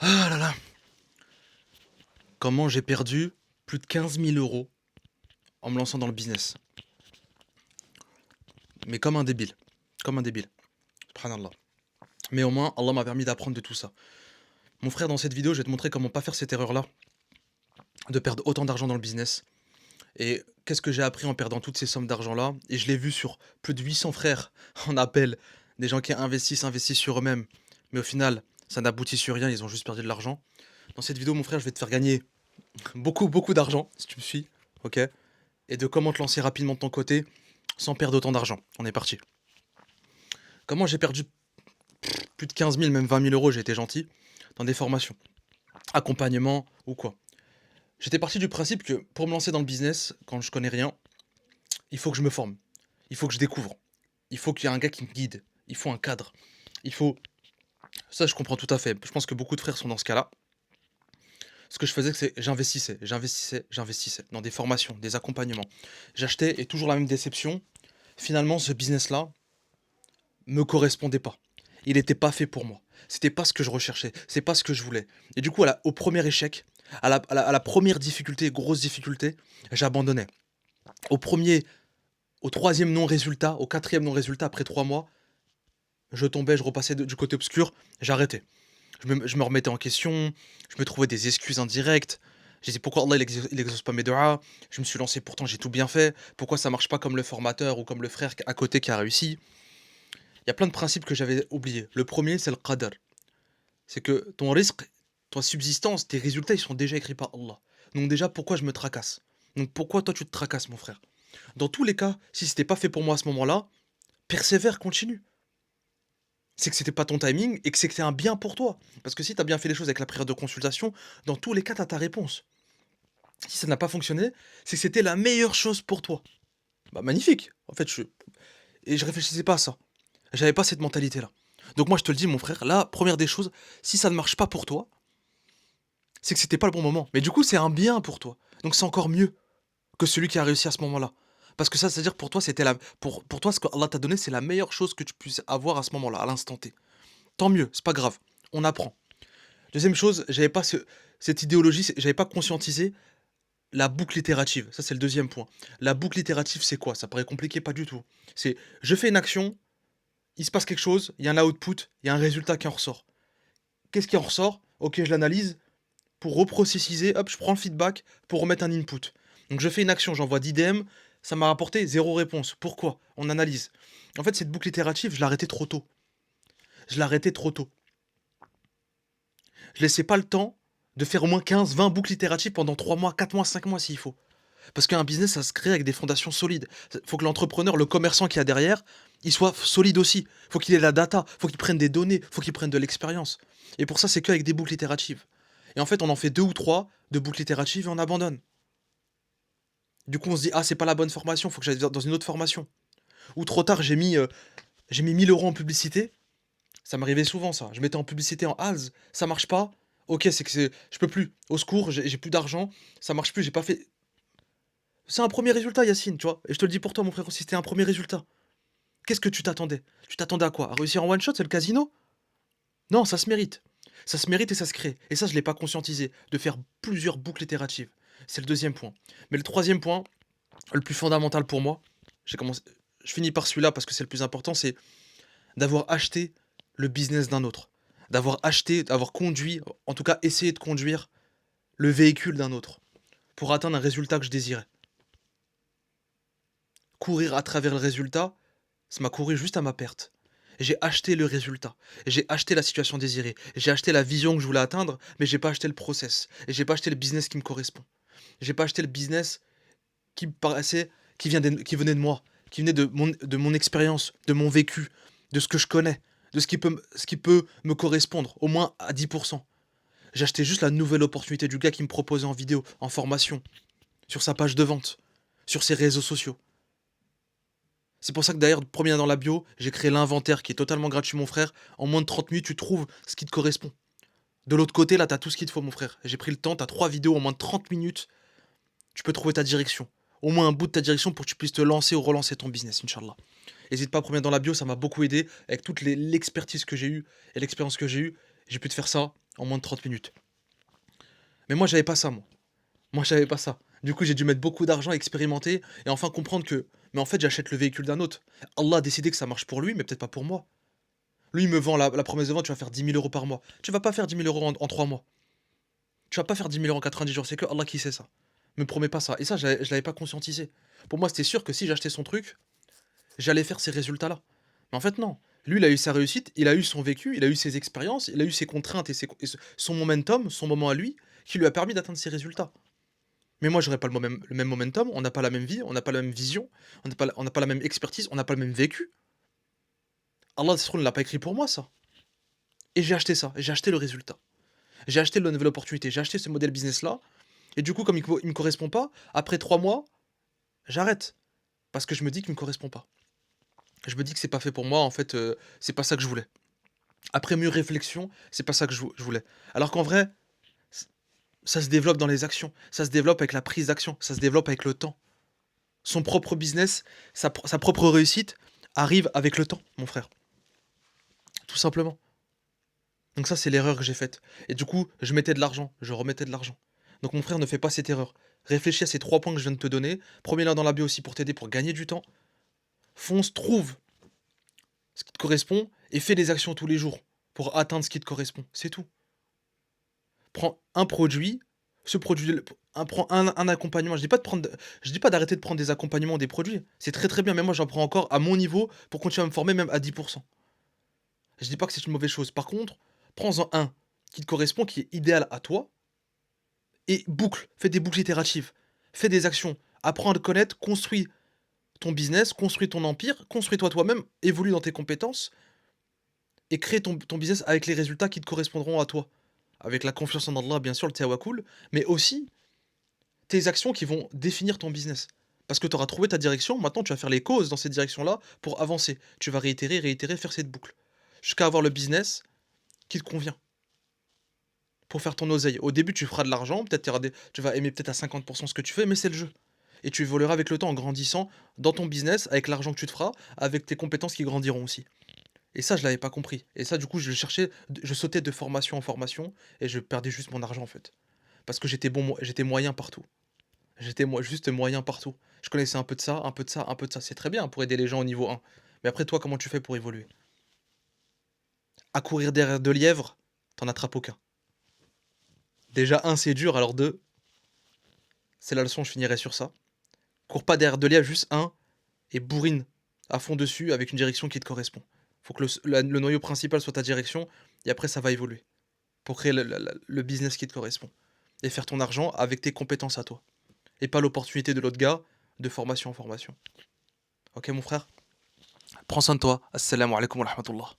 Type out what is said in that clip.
Ah là là! Comment j'ai perdu plus de 15 000 € en me lançant dans le business. Mais comme un débile. Comme un débile. Subhanallah. Mais au moins, Allah m'a permis d'apprendre de tout ça. Mon frère, dans cette vidéo, je vais te montrer comment pas faire cette erreur-là, de perdre autant d'argent dans le business. Et qu'est-ce que j'ai appris en perdant toutes ces sommes d'argent-là. Et je l'ai vu sur plus de 800 frères en appel. Des gens qui investissent sur eux-mêmes. Mais au final, ça n'aboutit sur rien, ils ont juste perdu de l'argent. Dans cette vidéo, mon frère, je vais te faire gagner beaucoup d'argent, si tu me suis. Ok? Et de comment te lancer rapidement de ton côté sans perdre autant d'argent. On est parti. Comment j'ai perdu plus de 15 000, même 20 000 €, j'ai été gentil, dans des formations, accompagnement ou quoi. J'étais parti du principe que pour me lancer dans le business, quand je connais rien, il faut que je me forme. Il faut que je découvre. Il faut qu'il y ait un gars qui me guide. Il faut un cadre. Il faut. Ça, je comprends tout à fait. Je pense que beaucoup de frères sont dans ce cas-là. Ce que je faisais, c'est j'investissais dans des formations, des accompagnements. J'achetais et toujours la même déception. Finalement, ce business-là me correspondait pas. Il n'était pas fait pour moi. C'était pas ce que je recherchais. C'est pas ce que je voulais. Et du coup, au premier échec, à la première difficulté, grosse difficulté, j'abandonnais. Au premier, au troisième non-résultat, au quatrième non-résultat, après 3 mois, je tombais, je repassais du côté obscur, j'arrêtais. Je me remettais en question, je me trouvais des excuses indirectes. J'ai dit pourquoi Allah il exauce pas mes du'as. Je me suis lancé, pourtant j'ai tout bien fait. Pourquoi ça marche pas comme le formateur ou comme le frère à côté qui a réussi. Il y a plein de principes que j'avais oubliés. Le premier, c'est le qadar. C'est que ton risque, ta subsistance, tes résultats, ils sont déjà écrits par Allah. Donc déjà, pourquoi je me tracasse? Donc pourquoi toi tu te tracasses, mon frère? Dans tous les cas, si c'était pas fait pour moi à ce moment-là, persévère, continue. C'est que c'était pas ton timing et que c'était un bien pour toi. Parce que si tu as bien fait les choses avec la prière de consultation, dans tous les cas, tu as ta réponse. Si ça n'a pas fonctionné, c'est que c'était la meilleure chose pour toi. Bah magnifique. En fait, et je réfléchissais pas à ça. J'avais pas cette mentalité-là. Donc moi, je te le dis, mon frère, là, première des choses, si ça ne marche pas pour toi, c'est que c'était pas le bon moment. Mais du coup, c'est un bien pour toi. Donc c'est encore mieux que celui qui a réussi à ce moment-là. Parce que ça, c'est-à-dire pour toi, pour toi, ce que Allah t'a donné, c'est la meilleure chose que tu puisses avoir à ce moment-là, à l'instant T. Tant mieux, c'est pas grave. On apprend. Deuxième chose, j'avais pas cette idéologie, j'avais pas conscientisé la boucle itérative. Ça, c'est le deuxième point. La boucle itérative, c'est quoi? Ça paraît compliqué, pas du tout. C'est, je fais une action, il se passe quelque chose, il y a un output, il y a un résultat qui en ressort. Qu'est-ce qui en ressort? Ok, je l'analyse pour reprocessiser, hop, je prends le feedback pour remettre un input. Donc je fais une action, j'envoie 10 DM, ça m'a rapporté zéro réponse. Pourquoi? On analyse. En fait, cette boucle itérative, je l'arrêtais trop tôt. Je l'arrêtais trop tôt. Je laissais pas le temps de faire au moins 15, 20 boucles itératives pendant 3 mois, 4 mois, 5 mois s'il faut. Parce qu'un business, ça se crée avec des fondations solides. Il faut que l'entrepreneur, le commerçant qui a derrière, il soit solide aussi. Il faut qu'il ait la data, il faut qu'il prenne des données, il faut qu'il prenne de l'expérience. Et pour ça, c'est qu'avec des boucles itératives. Et en fait, on en fait 2 ou 3 de boucles itératives et on abandonne. Du coup, on se dit, ah, c'est pas la bonne formation, il faut que j'aille dans une autre formation. Ou trop tard, j'ai mis 1000 € en publicité. Ça m'arrivait souvent, ça. Je mettais en publicité en ads, ça marche pas. Ok, je peux plus. Au secours, j'ai plus d'argent, ça marche plus, j'ai pas fait. C'est un premier résultat, Yacine, tu vois. Et je te le dis pour toi, mon frère aussi, c'était un premier résultat. Qu'est-ce que tu t'attendais? Tu t'attendais à quoi? À réussir en one shot, c'est le casino? Non, ça se mérite. Ça se mérite et ça se crée. Et ça, je l'ai pas conscientisé, de faire plusieurs boucles itératives. C'est le deuxième point. Mais le troisième point, le plus fondamental pour moi, j'ai commencé. Je finis par celui-là parce que c'est le plus important, c'est d'avoir acheté le business d'un autre. D'avoir acheté, d'avoir conduit, en tout cas essayé de conduire le véhicule d'un autre pour atteindre un résultat que je désirais. Courir à travers le résultat, ça m'a couru juste à ma perte. J'ai acheté le résultat, j'ai acheté la situation désirée, j'ai acheté la vision que je voulais atteindre, mais j'ai pas acheté le process, et j'ai pas acheté le business qui me correspond. J'ai pas acheté le business qui me paraissait, qui venait de moi, qui venait de mon expérience, de mon vécu, de ce que je connais, de ce qui peut me correspondre, au moins à 10%. J'ai acheté juste la nouvelle opportunité du gars qui me proposait en vidéo, en formation, sur sa page de vente, sur ses réseaux sociaux. C'est pour ça que d'ailleurs, premier dans la bio, j'ai créé l'inventaire qui est totalement gratuit, mon frère. En moins de 30 minutes, tu trouves ce qui te correspond. De l'autre côté, là, t'as tout ce qu'il te faut, mon frère. J'ai pris le temps, t'as 3 vidéos en moins de 30 minutes. Tu peux trouver ta direction. Au moins un bout de ta direction pour que tu puisses te lancer ou relancer ton business, Inch'Allah. N'hésite pas, premier dans la bio, ça m'a beaucoup aidé. Avec toute l'expertise que j'ai eue et l'expérience que j'ai eue, j'ai pu te faire ça en moins de 30 minutes. Mais moi, j'avais pas ça, moi. Moi, j'avais pas ça. Du coup, j'ai dû mettre beaucoup d'argent, expérimenter et enfin comprendre que, mais en fait, j'achète le véhicule d'un autre. Allah a décidé que ça marche pour lui, mais peut-être pas pour moi. Lui, il me vend la promesse de vente, tu vas faire 10 000 € par mois. Tu vas pas faire 10 000 € en 3 mois. Tu vas pas faire 10 000 € en 90 jours. C'est que Allah qui sait ça. Me promets pas ça. Et ça, je l'avais pas conscientisé. Pour moi, c'était sûr que si j'achetais son truc, j'allais faire ces résultats-là. Mais en fait, non. Lui, il a eu sa réussite, il a eu son vécu, il a eu ses expériences, il a eu ses contraintes son momentum, son moment à lui, qui lui a permis d'atteindre ses résultats. Mais moi, j'aurais pas le même momentum, on n'a pas la même vie, on n'a pas la même vision, on n'a pas la même expertise, on n'a pas le même vécu. Allah ne l'a pas écrit pour moi, ça. Et j'ai acheté ça, et j'ai acheté le résultat. J'ai acheté la nouvelle opportunité, j'ai acheté ce modèle business-là, et du coup, comme il me correspond pas, après 3 mois, j'arrête. Parce que je me dis qu'il me correspond pas. Je me dis que c'est pas fait pour moi, en fait, c'est pas ça que je voulais. Après mûre réflexion, c'est pas ça que je voulais. Alors qu'en vrai, c ça se développe dans les actions, ça se développe avec la prise d'action, ça se développe avec le temps. Son propre business, sa propre réussite arrive avec le temps, mon frère, tout simplement. Donc ça, c'est l'erreur que j'ai faite et du coup, je mettais de l'argent, je remettais de l'argent. Donc mon frère, ne fais pas cette erreur. Réfléchis à ces 3 points que je viens de te donner. Premier là dans la bio aussi pour t'aider, pour gagner du temps. Fonce, trouve ce qui te correspond et fais des actions tous les jours pour atteindre ce qui te correspond. C'est tout. Prends un produit, ce produit, prends un accompagnement. Je dis pas d'arrêter de prendre des accompagnements, des produits. C'est très très bien, mais moi j'en prends encore à mon niveau pour continuer à me former même à 10%. Je dis pas que c'est une mauvaise chose. Par contre, prends-en un qui te correspond, qui est idéal à toi, et boucle. Fais des boucles itératives. Fais des actions. Apprends à le connaître, construis ton business, construis ton empire, construis-toi toi-même, évolue dans tes compétences et crée ton business avec les résultats qui te correspondront à toi. Avec la confiance en Allah, bien sûr, le tawakkul, mais aussi tes actions qui vont définir ton business. Parce que tu auras trouvé ta direction, maintenant tu vas faire les causes dans cette direction-là pour avancer. Tu vas réitérer, réitérer, faire cette boucle. Jusqu'à avoir le business qui te convient. Pour faire ton oseille. Au début, tu feras de l'argent, peut-être tu vas aimer peut-être à 50% ce que tu fais, mais c'est le jeu. Et tu évolueras avec le temps en grandissant dans ton business, avec l'argent que tu te feras, avec tes compétences qui grandiront aussi. Et ça, je l'avais pas compris. Et ça, du coup, je sautais de formation en formation, et je perdais juste mon argent en fait. Parce que j'étais moyen partout. Juste moyen partout. Je connaissais un peu de ça, un peu de ça, un peu de ça. C'est très bien pour aider les gens au niveau 1. Mais après, toi, comment tu fais pour évoluer? À courir derrière deux lièvres, t'en attrapes aucun. Déjà, un, c'est dur, alors deux, c'est la leçon, je finirai sur ça. Cours pas derrière deux lièvres, juste un, et bourrine à fond dessus avec une direction qui te correspond. Faut que le noyau principal soit ta direction, et après, ça va évoluer. Pour créer le business qui te correspond. Et faire ton argent avec tes compétences à toi. Et pas l'opportunité de l'autre gars, de formation en formation. Ok, mon frère? Prends soin de toi. Assalamu alaikum wa rahmatullah.